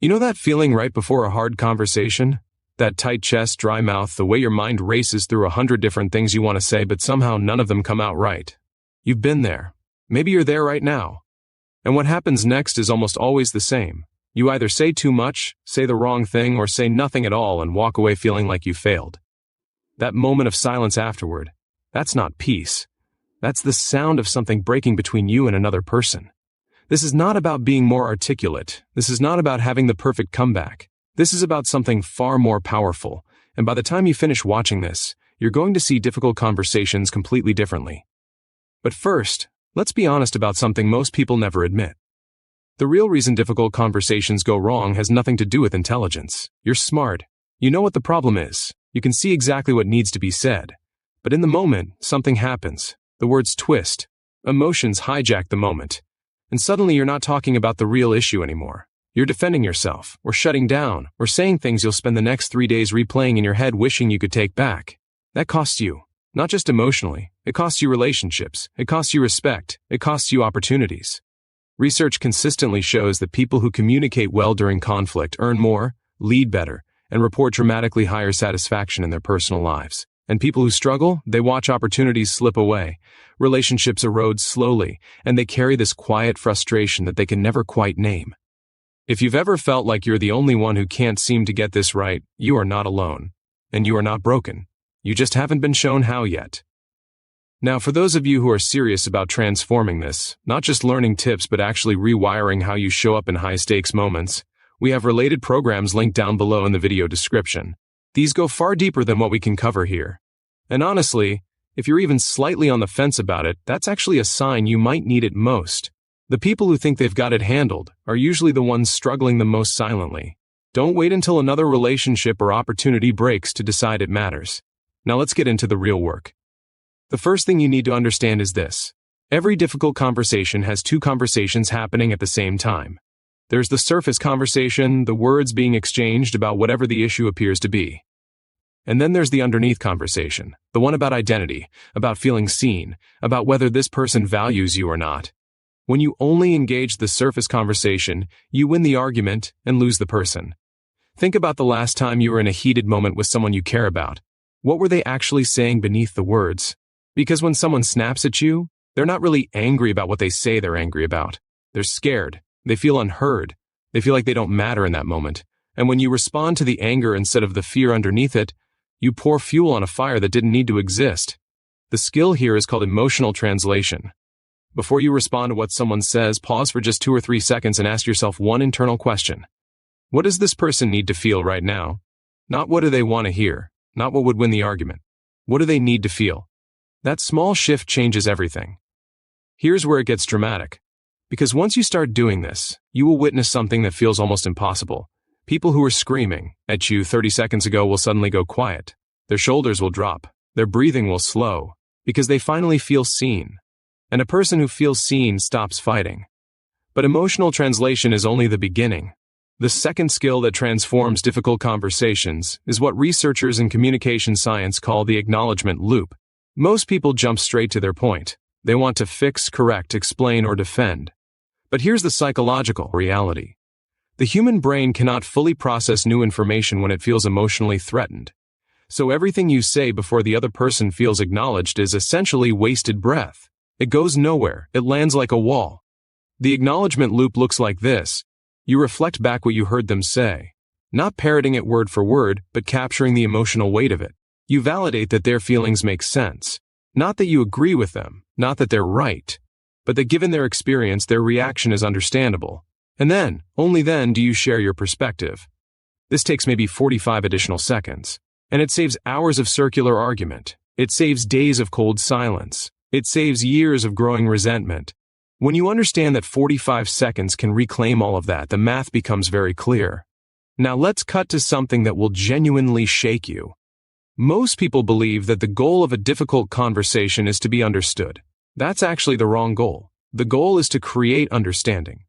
You know that feeling right before a hard conversation? That tight chest, dry mouth, the way your mind races through 100 different things you want to say, but somehow none of them come out right. You've been there. Maybe you're there right now. And what happens next is almost always the same. You either say too much, say the wrong thing, or say nothing at all and walk away feeling like you failed. That moment of silence afterward, that's not peace. That's the sound of something breaking between you and another person. This is not about being more articulate. This is not about having the perfect comeback. This is about something far more powerful. And by the time you finish watching this, you're going to see difficult conversations completely differently. But first, let's be honest about something most people never admit. The real reason difficult conversations go wrong has nothing to do with intelligence. You're smart. You know what the problem is. You can see exactly what needs to be said. But in the moment, something happens. The words twist. Emotions hijack the moment. And suddenly you're not talking about the real issue anymore. You're defending yourself, or shutting down, or saying things you'll spend the next 3 days replaying in your head wishing you could take back. That costs you. Not just emotionally. It costs you relationships. It costs you respect. It costs you opportunities. Research consistently shows that people who communicate well during conflict earn more, lead better, and report dramatically higher satisfaction in their personal lives. And people who struggle, they watch opportunities slip away, relationships erode slowly, and they carry this quiet frustration that they can never quite name. If you've ever felt like you're the only one who can't seem to get this right, you are not alone. And you are not broken. You just haven't been shown how yet. Now, for those of you who are serious about transforming this, not just learning tips but actually rewiring how you show up in high-stakes moments, we have related programs linked down below in the video description. These go far deeper than what we can cover here. And honestly, if you're even slightly on the fence about it, that's actually a sign you might need it most. The people who think they've got it handled are usually the ones struggling the most silently. Don't wait until another relationship or opportunity breaks to decide it matters. Now let's get into the real work. The first thing you need to understand is this. Every difficult conversation has two conversations happening at the same time. There's the surface conversation, the words being exchanged about whatever the issue appears to be. And then there's the underneath conversation, the one about identity, about feeling seen, about whether this person values you or not. When you only engage the surface conversation, you win the argument and lose the person. Think about the last time you were in a heated moment with someone you care about. What were they actually saying beneath the words? Because when someone snaps at you, they're not really angry about what they say they're angry about. They're scared. They feel unheard. They feel like they don't matter in that moment. And when you respond to the anger instead of the fear underneath it, you pour fuel on a fire that didn't need to exist. The skill here is called emotional translation. Before you respond to what someone says, pause for just 2 or 3 seconds and ask yourself one internal question. What does this person need to feel right now? Not what do they want to hear, not what would win the argument. What do they need to feel? That small shift changes everything. Here's where it gets dramatic. Because once you start doing this, you will witness something that feels almost impossible. People who were screaming at you 30 seconds ago will suddenly go quiet. Their shoulders will drop. Their breathing will slow. Because they finally feel seen. And a person who feels seen stops fighting. But emotional translation is only the beginning. The second skill that transforms difficult conversations is what researchers in communication science call the acknowledgement loop. Most people jump straight to their point. They want to fix, correct, explain, or defend. But here's the psychological reality. The human brain cannot fully process new information when it feels emotionally threatened. So everything you say before the other person feels acknowledged is essentially wasted breath. It goes nowhere. It lands like a wall. The acknowledgement loop looks like this. You reflect back what you heard them say. Not parroting it word for word, but capturing the emotional weight of it. You validate that their feelings make sense. Not that you agree with them, not that they're right, but that given their experience, their reaction is understandable. And then, only then, do you share your perspective. This takes maybe 45 additional seconds. And it saves hours of circular argument. It saves days of cold silence. It saves years of growing resentment. When you understand that 45 seconds can reclaim all of that, the math becomes very clear. Now let's cut to something that will genuinely shake you. Most people believe that the goal of a difficult conversation is to be understood. That's actually the wrong goal. The goal is to create understanding.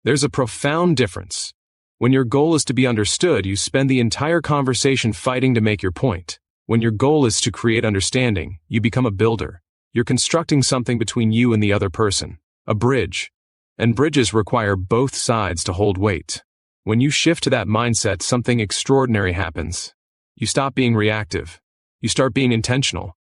There's a profound difference. When your goal is to be understood, you spend the entire conversation fighting to make your point. When your goal is to create understanding, you become a builder. You're constructing something between you and the other person, a bridge. And bridges require both sides to hold weight. When you shift to that mindset, something extraordinary happens. You stop being reactive. You start being intentional.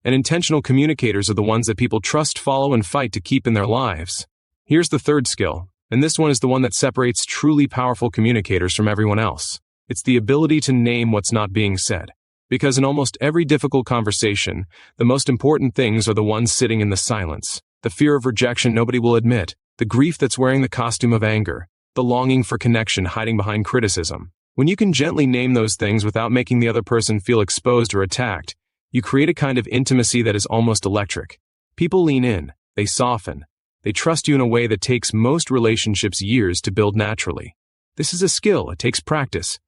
And intentional communicators are the ones that people trust, follow, and fight to keep in their lives. Here's the third skill, and this one is the one that separates truly powerful communicators from everyone else. It's the ability to name what's not being said. Because in almost every difficult conversation, the most important things are the ones sitting in the silence. The fear of rejection nobody will admit, the grief that's wearing the costume of anger, the longing for connection hiding behind criticism. When you can gently name those things without making the other person feel exposed or attacked, you create a kind of intimacy that is almost electric. People lean in, they soften, they trust you in a way that takes most relationships years to build naturally. This is a skill, it takes practice.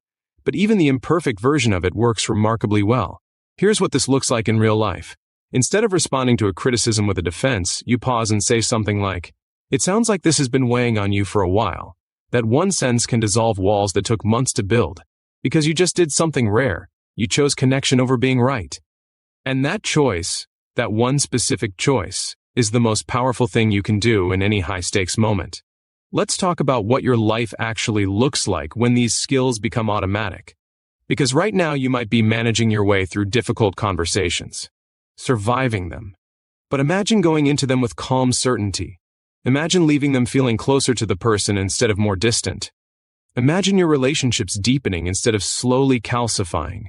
But even the imperfect version of it works remarkably well. Here's what this looks like in real life. Instead of responding to a criticism with a defense, you pause and say something like, "It sounds like this has been weighing on you for a while." That one sentence can dissolve walls that took months to build. Because you just did something rare. You chose connection over being right. And that choice, that one specific choice, is the most powerful thing you can do in any high-stakes moment. Let's talk about what your life actually looks like when these skills become automatic. Because right now you might be managing your way through difficult conversations, surviving them. But imagine going into them with calm certainty. Imagine leaving them feeling closer to the person instead of more distant. Imagine your relationships deepening instead of slowly calcifying.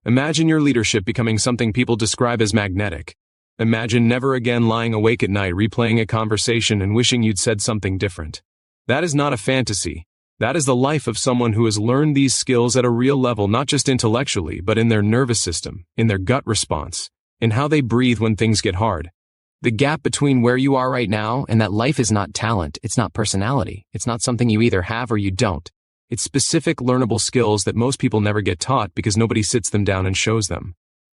Imagine your leadership becoming something people describe as magnetic. Imagine never again lying awake at night replaying a conversation and wishing you'd said something different. That is not a fantasy. That is the life of someone who has learned these skills at a real level, not just intellectually, but in their nervous system, in their gut response, in how they breathe when things get hard. The gap between where you are right now and that life is not talent, it's not personality, it's not something you either have or you don't. It's specific learnable skills that most people never get taught because nobody sits them down and shows them.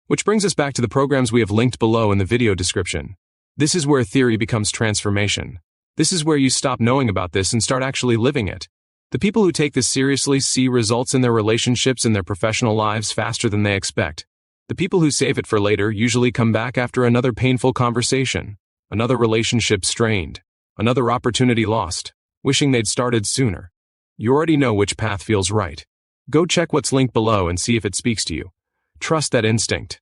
Which brings us back to the programs we have linked below in the video description. This is where theory becomes transformation. This is where you stop knowing about this and start actually living it. The people who take this seriously see results in their relationships and their professional lives faster than they expect. The people who save it for later usually come back after another painful conversation, another relationship strained, another opportunity lost, wishing they'd started sooner. You already know which path feels right. Go check what's linked below and see if it speaks to you. Trust that instinct.